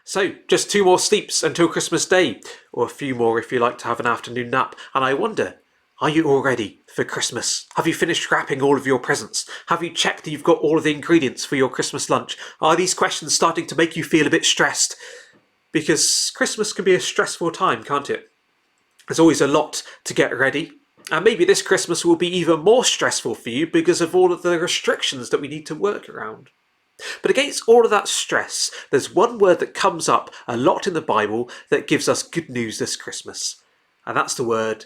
So, just 2 more sleeps until Christmas Day, or a few more if you like to have an afternoon nap. And I wonder, are you all ready for Christmas? Have you finished wrapping all of your presents? Have you checked that you've got all of the ingredients for your Christmas lunch? Are these questions starting to make you feel a bit stressed? Because Christmas can be a stressful time, can't it? There's always a lot to get ready. And maybe this Christmas will be even more stressful for you because of all of the restrictions that we need to work around. But against all of that stress, there's one word that comes up a lot in the Bible that gives us good news this Christmas. And that's the word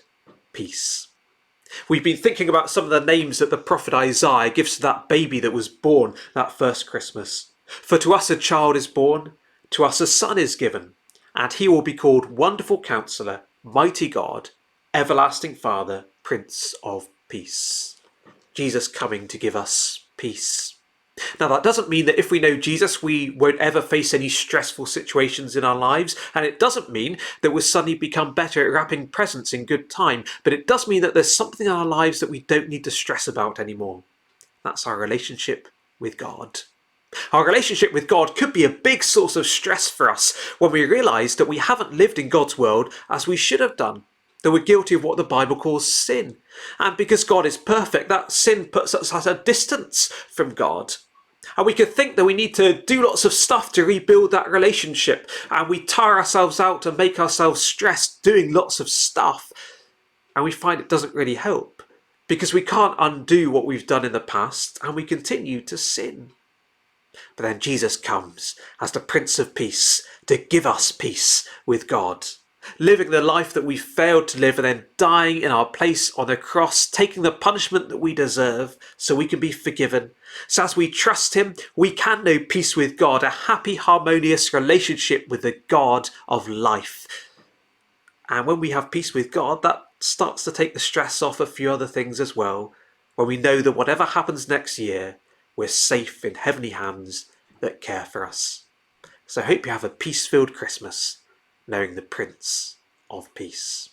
peace. We've been thinking about some of the names that the prophet Isaiah gives to that baby that was born that first Christmas. For to us a child is born, to us a son is given, and he will be called Wonderful Counselor, Mighty God, Everlasting Father, Prince of Peace. Jesus coming to give us peace. Now, that doesn't mean that if we know Jesus, we won't ever face any stressful situations in our lives, and it doesn't mean that we'll suddenly become better at wrapping presents in good time, but it does mean that there's something in our lives that we don't need to stress about anymore. That's our relationship with God. Our relationship with God could be a big source of stress for us when we realise that we haven't lived in God's world as we should have done, that we're guilty of what the Bible calls sin. And because God is perfect, that sin puts us at a distance from God. And we could think that we need to do lots of stuff to rebuild that relationship, and we tire ourselves out and make ourselves stressed doing lots of stuff. And we find it doesn't really help because we can't undo what we've done in the past and we continue to sin. But then Jesus comes as the Prince of Peace to give us peace with God, living the life that we failed to live and then dying in our place on the cross, taking the punishment that we deserve so we can be forgiven. So as we trust him, we can know peace with God, a happy, harmonious relationship with the God of life. And when we have peace with God, that starts to take the stress off a few other things as well, when we know that whatever happens next year, we're safe in heavenly hands that care for us. So I hope you have a peace-filled Christmas, knowing the Prince of Peace.